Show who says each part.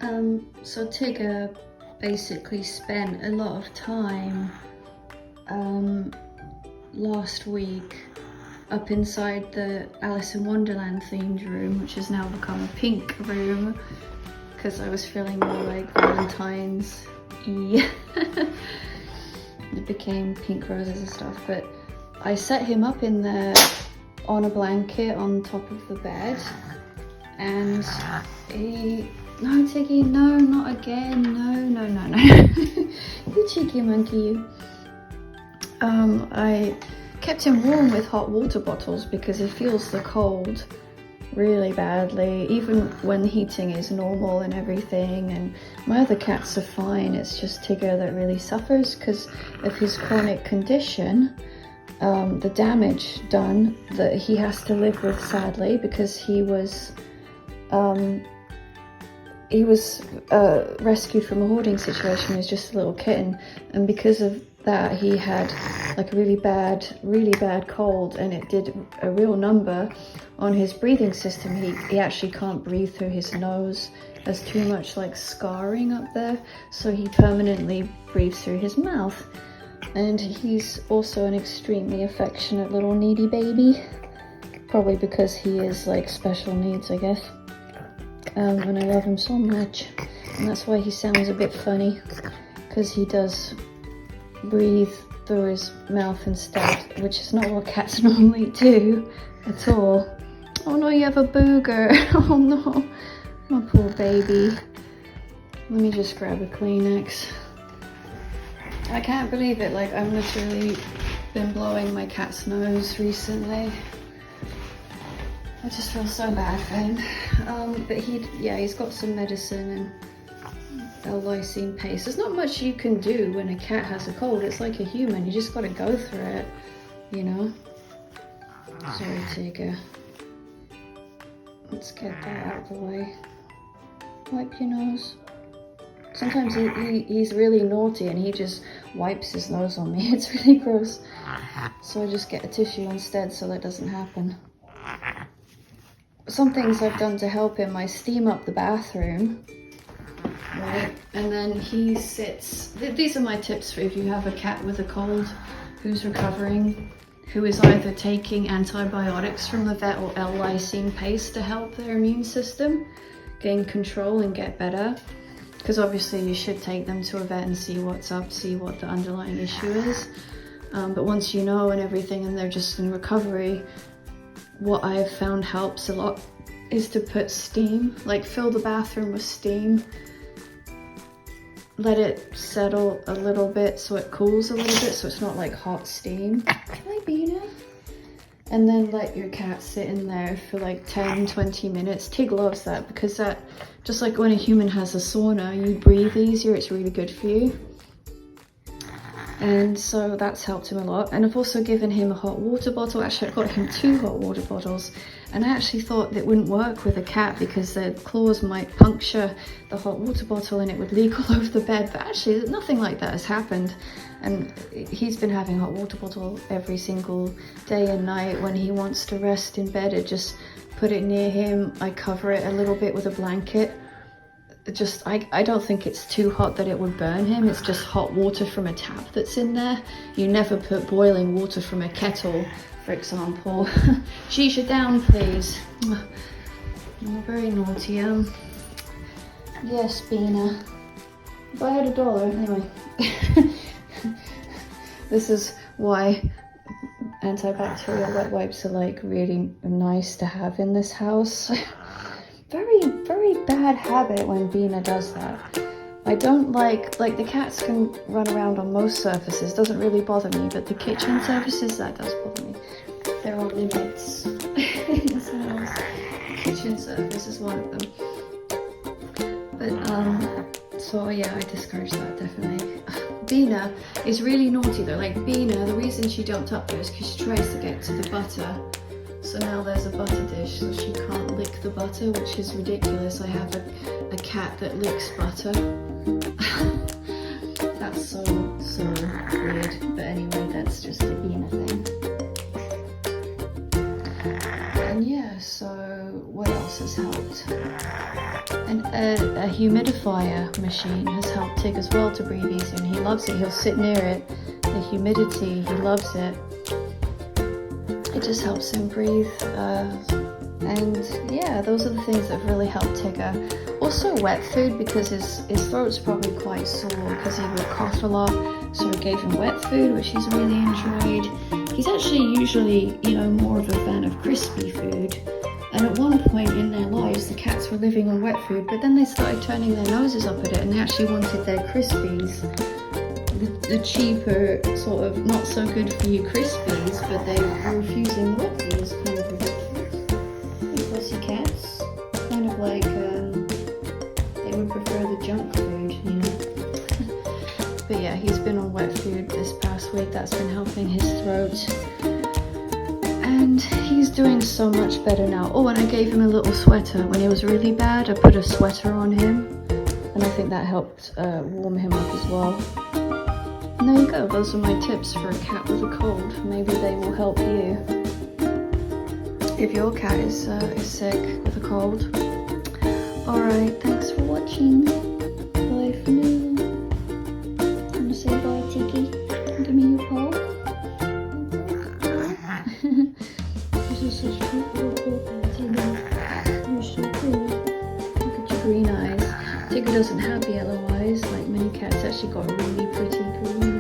Speaker 1: So Tigger basically spent a lot of time last week up inside the Alice in Wonderland themed room, which has now become a pink room because I was feeling more like Valentine's-y. It became pink roses and stuff, but I set him up in there on a blanket on top of the bed, and no, Tiggy, no, not again, no. You cheeky monkey, you. I kept him warm with hot water bottles because he feels the cold really badly, even when heating is normal and everything, and my other cats are fine. It's just Tigger that really suffers because of his chronic condition, the damage done that he has to live with, sadly, because he was rescued from a hoarding situation. He was just a little kitten, and because of that he had like a really bad cold, and it did a real number on his breathing system. He actually can't breathe through his nose. There's too much like scarring up there, so he permanently breathes through his mouth. And he's also an extremely affectionate little needy baby, probably because he is like special needs, I guess. And I love him so much, and that's why he sounds a bit funny, because he does breathe through his mouth instead, which is not what cats normally do at all. Oh no, you have a booger. Oh no, my poor baby. Let me just grab a Kleenex. I can't believe it, like I've literally been blowing my cat's nose recently. I just feel so bad for him. But he's got some medicine and L-lysine paste. There's not much you can do when a cat has a cold. It's like a human, you just gotta go through it, you know? Sorry, Tigger. Let's get that out of the way. Wipe your nose. Sometimes he's really naughty and he just wipes his nose on me. It's really gross. So I just get a tissue instead so that doesn't happen. Some things I've done to help him: I steam up the bathroom, right? And then he sits, these are my tips for if you have a cat with a cold who's recovering, who is either taking antibiotics from the vet or L-lysine paste to help their immune system gain control and get better. Because obviously you should take them to a vet and see what's up, see what the underlying issue is. But once you know and everything and they're just in recovery, what I've found helps a lot is to put steam, like fill the bathroom with steam, let it settle a little bit so it cools a little bit, so it's not like hot steam. Hi, Bina. And then let your cat sit in there for like 10-20 minutes. Tig loves that because that, just like when a human has a sauna, you breathe easier, it's really good for you. And so that's helped him a lot. And I've also given him a hot water bottle. Actually, I got him 2 hot water bottles, and I actually thought that wouldn't work with a cat because their claws might puncture the hot water bottle and it would leak all over the bed, but actually nothing like that has happened. And he's been having hot water bottle every single day and night. When he wants to rest in bed, I just put it near him. I cover it a little bit with a blanket. I don't think it's too hot that it would burn him. It's just hot water from a tap that's in there. You never put boiling water from a kettle, for example. Shisha down, please. You're very naughty. Yes, Bina. If I had $1, anyway. This is why antibacterial wet wipes are like really nice to have in this house. Very bad habit when Bina does that. I don't like the cats can run around on most surfaces, doesn't really bother me, but the kitchen surfaces, that does bother me. There are limits in this house. Kitchen surface is one of them. But so yeah, I discourage that definitely. Bina is really naughty though. Like Bina, the reason she jumped up there is because she tries to get to the butter. So now there's a butter dish, so she can't lick the butter, which is ridiculous. I have a cat that licks butter. That's so weird. But anyway, that's just a Bina thing. And yeah, so what else has helped? And a humidifier machine has helped Tig as well to breathe easier, and he loves it. He'll sit near it. The humidity, he loves it. It just helps him breathe. And yeah, those are the things that really helped Tigger. Also wet food, because his throat's probably quite sore because he would cough a lot. So I gave him wet food, which he's really enjoyed. He's actually usually, more of a fan of crispy food. And at one point in their lives, the cats were living on wet food, but then they started turning their noses up at it and they actually wanted their Crispies. The cheaper, sort of not so good for you Crispies, but they were refusing the wet food. It's kind of ridiculous. Pussy cats, kind of like they would prefer the junk food, But yeah, he's been on wet food this past week. That's been helping his throat. And he's doing so much better now. Oh, and I gave him a little sweater. When he was really bad, I put a sweater on him. And I think that helped warm him up as well. And there you go. Those are my tips for a cat with a cold. Maybe they will help you if your cat is sick with a cold. Alright, thanks for watching. Bye for now. Want to say bye, Tiggy? Give me your paw. This is such a cute little paw, Tiggy. You're so cool. Look at your green eyes. Tigger doesn't have yellow eyes like many cats. Actually got really pretty green